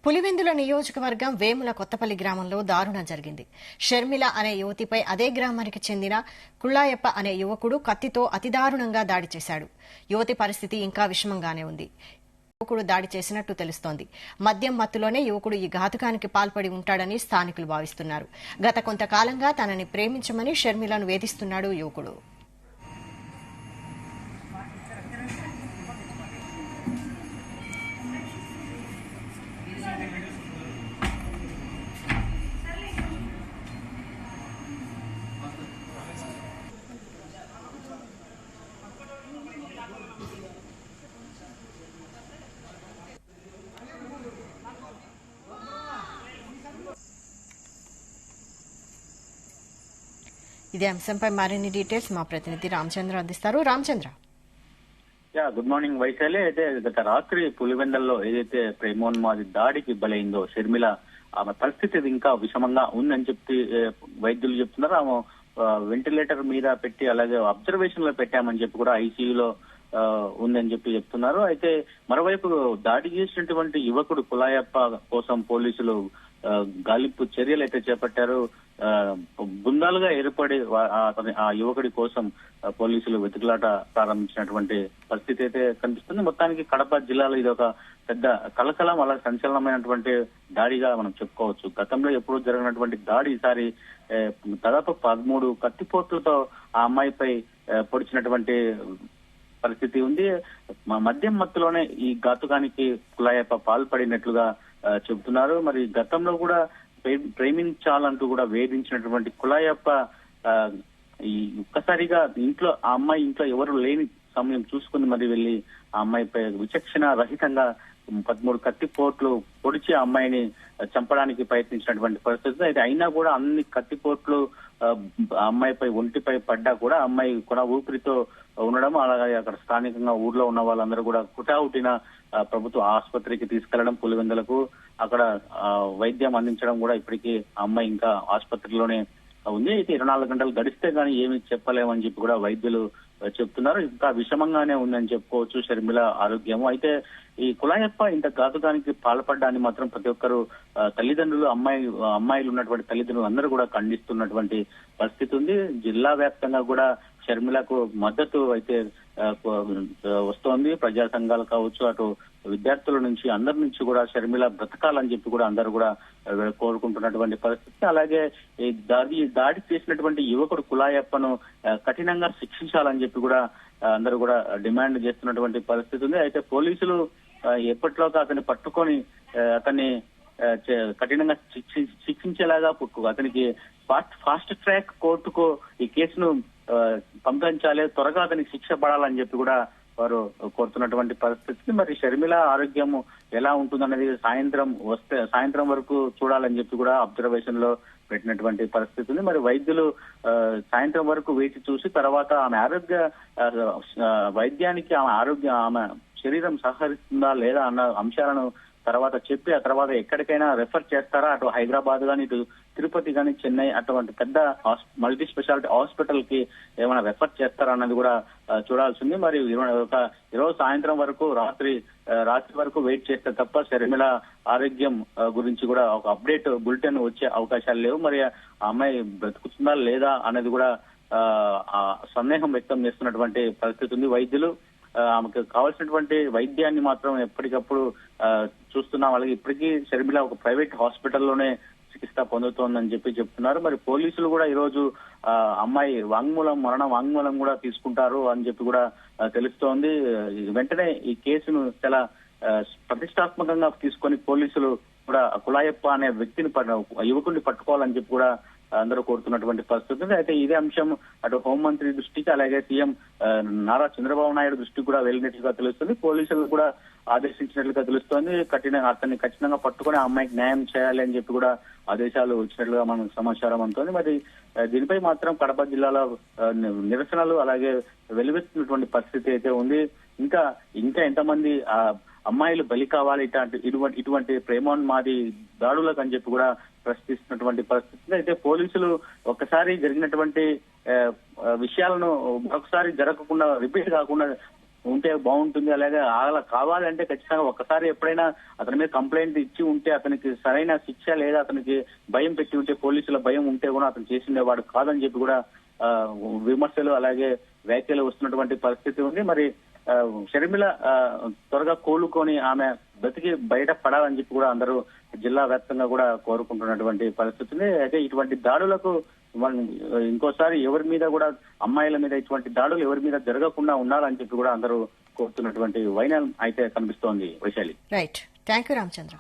పులివెందుల నియోజకవర్గం వేముల కొత్తపల్లి గ్రామంలో దారుణం జరిగింది. షర్మిల అనే యువతిపై అదే గ్రామానికి చెందిన కుళ్ళాయప్ప అనే యువకుడు కత్తితో అతిదారుణంగా దాడి చేశాడు. యువతి పరిస్థితి ఇంకా విషమంగానే ఉంది. యువకుడు దాడి చేసినట్టు తెలుస్తోంది. మద్యం మత్తులోనే యువకుడు ఈ ఘాతుకానికి పాల్పడి ఉంటాడని స్థానికులు భావిస్తున్నారు. గత కొంతకాలంగా తనని ప్రేమించమని షర్మిలను వేధిస్తున్నాడు యువకుడు. ఇదే అంశంపై మరిన్ని డీటెయిల్స్ మా ప్రతినిధి రామచంద్ర అందిస్తారు. Ramachandra, good morning Vaishali. అయితే గత రాత్రి పులివెందల్లో ఏదైతే ప్రేమోన్మాది దాడికి బలైందో షర్మిల, ఆమె పరిస్థితి ఇంకా విషమంగా ఉందని చెప్పి వైద్యులు చెప్తున్నారు. ఆమె వెంటిలేటర్ మీద పెట్టి అలాగే అబ్జర్వేషన్ లో పెట్టామని చెప్పి కూడా ఐసీయూలో ఉందని చెప్పి చెప్తున్నారు. అయితే మరోవైపు దాడి చేసినటువంటి యువకుడు కులాయప్ప కోసం పోలీసులు గాలింపు చర్యలు అయితే చేపట్టారు. బృందాలుగా ఏర్పడి ఆ యువకుడి కోసం పోలీసులు వెతుకులాట ప్రారంభించినటువంటి పరిస్థితి అయితే కనిపిస్తుంది. మొత్తానికి కడప జిల్లాలో ఇది ఒక పెద్ద కలకలం, అలా సంచలనమైనటువంటి దాడిగా మనం చెప్పుకోవచ్చు. గతంలో ఎప్పుడూ జరిగినటువంటి దాడి ఈసారి దాదాపు 13 కత్తిపోట్లతో ఆ అమ్మాయిపై పొడిచినటువంటి పరిస్థితి ఉంది. మద్యం మత్తులోనే ఈ ఘాతుకానికి కులాయప్ప పాల్పడినట్లుగా చెబుతున్నారు. మరి గతంలో కూడా ప్రేమించాలంటూ కూడా వేధించినటువంటి కులాయప్ప ఈ ఒక్కసారిగా ఇంట్లో ఆ అమ్మాయి ఇంట్లో ఎవరు లేని సమయం చూసుకుని మరి వెళ్లి ఆ అమ్మాయిపై విచక్షణ రహితంగా 13 కత్తిపోట్లు పొడిచి ఆ అమ్మాయిని చంపడానికి ప్రయత్నించినటువంటి పరిస్థితి. అయితే అయినా కూడా అన్ని కత్తిపోట్లు అమ్మాయిపై ఒంటిపై పడ్డా కూడా అమ్మాయి కూడా ఊపిరితో ఉండడం, అలాగే అక్కడ స్థానికంగా ఊర్లో ఉన్న వాళ్ళందరూ కూడా కుటావుటిన ప్రభుత్వ ఆసుపత్రికి తీసుకెళ్లడం, పులివెందులకు అక్కడ వైద్యం అందించడం కూడా ఇప్పటికీ ఆ అమ్మాయి ఇంకా ఆసుపత్రిలోనే ఉంది. అయితే 24 గంటలు గడిస్తే గానీ ఏమి చెప్పలేమని చెప్పి కూడా వైద్యులు చెప్తున్నారు. ఇంకా విషమంగానే ఉందని చెప్పుకోవచ్చు షర్మిల ఆరోగ్యము. అయితే ఈ కులాయప్ప ఇంత ఘాతుకానికి పాల్పడ్డాన్ని మాత్రం ప్రతి ఒక్కరు తల్లిదండ్రులు, అమ్మాయిలు ఉన్నటువంటి తల్లిదండ్రులు అందరూ కూడా ఖండిస్తున్నటువంటి పరిస్థితి ఉంది. జిల్లా వ్యాప్తంగా కూడా షర్మిలకు మద్దతు అయితే వస్తోంది. ప్రజా సంఘాలు కావచ్చు, అటు విద్యార్థుల నుంచి అందరి నుంచి కూడా షర్మిల బ్రతకాలని చెప్పి కూడా అందరూ కూడా కోరుకుంటున్నటువంటి పరిస్థితి. అలాగే ఈ దాడి చేసినటువంటి యువకుడు కులాయప్పను కఠినంగా శిక్షించాలని చెప్పి కూడా అందరూ కూడా డిమాండ్ చేస్తున్నటువంటి పరిస్థితి ఉంది. అయితే పోలీసులు ఎప్పటిలోగా అతన్ని పట్టుకొని అతన్ని కఠినంగా శిక్షించేలాగా అతనికి ఫాస్ట్ ట్రాక్ కోర్టుకు ఈ కేసును పంపించాలి, త్వరగా అతనికి శిక్ష పడాలని చెప్పి కూడా వారు కోరుతున్నటువంటి పరిస్థితి. మరి షర్మిల ఆరోగ్యం ఎలా ఉంటుందనేది సాయంత్రం వరకు చూడాలని చెప్పి కూడా అబ్జర్వేషన్ లో పెట్టినటువంటి పరిస్థితి ఉంది. మరి వైద్యులు సాయంత్రం వరకు వేచి చూసి తర్వాత ఆమె వైద్యానికి ఆమె శరీరం సహకరిస్తుందా లేదా అన్న అంశాలను తర్వాత చెప్పి ఆ తర్వాత ఎక్కడికైనా రెఫర్ చేస్తారా, అటు హైదరాబాద్ గానీ, ఇటు తిరుపతి గానీ, చెన్నై అటువంటి పెద్ద మల్టీ స్పెషాలిటీ హాస్పిటల్ కి ఏమైనా రెఫర్ చేస్తారా అన్నది కూడా చూడాల్సింది. మరి ఈరోజు సాయంత్రం వరకు రాత్రి వరకు వెయిట్ చేస్తే తప్ప షర్మిల ఆరోగ్యం గురించి కూడా ఒక అప్డేట్ బులెటిన్ వచ్చే అవకాశాలు లేవు. మరి ఆ అమ్మాయి బ్రతుకుతుందా లేదా అనేది కూడా సందేహం వ్యక్తం చేస్తున్నటువంటి పరిస్థితి ఉంది. వైద్యులు ఆమెకు కావాల్సినటువంటి వైద్యాన్ని మాత్రం ఎప్పటికప్పుడు చూస్తున్నాం. అలాగే ఇప్పటికీ షర్మిల ఒక ప్రైవేట్ హాస్పిటల్లోనే చికిత్స పొందుతోందని చెప్పి చెప్తున్నారు. మరి పోలీసులు కూడా ఈ రోజు అమ్మాయి మరణ వాంగ్మూలం కూడా తీసుకుంటారు అని చెప్పి కూడా తెలుస్తోంది. వెంటనే ఈ కేసును చాలా ప్రతిష్టాత్మకంగా తీసుకొని పోలీసులు కూడా కులాయప్ప అనే వ్యక్తిని యువకుడిని పట్టుకోవాలని చెప్పి కూడా అందరూ కోరుతున్నటువంటి పరిస్థితి. అయితే ఇదే అంశం అటు హోంమంత్రి దృష్టికి అలాగే సీఎం నారా చంద్రబాబు నాయుడు దృష్టికి కూడా వెళ్ళినట్లుగా తెలుస్తుంది. పోలీసులు కూడా ఆదేశించినట్లుగా తెలుస్తోంది. అతన్ని ఖచ్చితంగా పట్టుకుని ఆ అమ్మాయికి న్యాయం చేయాలి అని చెప్పి కూడా ఆదేశాలు వచ్చినట్లుగా మనకు సమాచారం అందుతోంది. మరి దీనిపై మాత్రం కడప జిల్లాలో నిరసనలు అలాగే వెలువెత్తున్నటువంటి పరిస్థితి అయితే ఉంది. ఇంకా ఎంతమంది అమ్మాయిలు బలి కావాలి ఇటువంటి ప్రేమోన్మాది దాడులకు అని చెప్పి కూడా ప్రశ్నిస్తున్నటువంటి పరిస్థితి. అయితే పోలీసులు ఒక్కసారి జరిగినటువంటి విషయాలను మరొకసారి జరగకుండా రిపీట్ కాకుండా ఉంటే బాగుంటుంది. అలాగే అలా కావాలంటే ఖచ్చితంగా ఒక్కసారి ఎప్పుడైనా అతని మీద కంప్లైంట్ ఇచ్చి ఉంటే అతనికి సరైన శిక్ష లేదా అతనికి భయం పెట్టి ఉంటే, పోలీసుల భయం ఉంటే కూడా అతను చేసిండేవాడు కాదని చెప్పి కూడా విమర్శలు అలాగే వ్యాఖ్యలు వస్తున్నటువంటి పరిస్థితి ఉంది. మరి షర్మిల త్వరగా కోలుకొని ఆమె బతికి బయట పడాలని చెప్పి కూడా అందరూ జిల్లా వ్యాప్తంగా కూడా కోరుకుంటున్నటువంటి పరిస్థితి ఉంది. అయితే ఇటువంటి దాడులకు ఇంకోసారి ఎవరి మీద కూడా, అమ్మాయిల మీద ఇటువంటి దాడులు ఎవరి మీద జరగకుండా ఉండాలని చెప్పి కూడా అందరూ కోరుతున్నటువంటి వైనం అయితే కనిపిస్తోంది Vaishali. Right, thank you Ramachandra.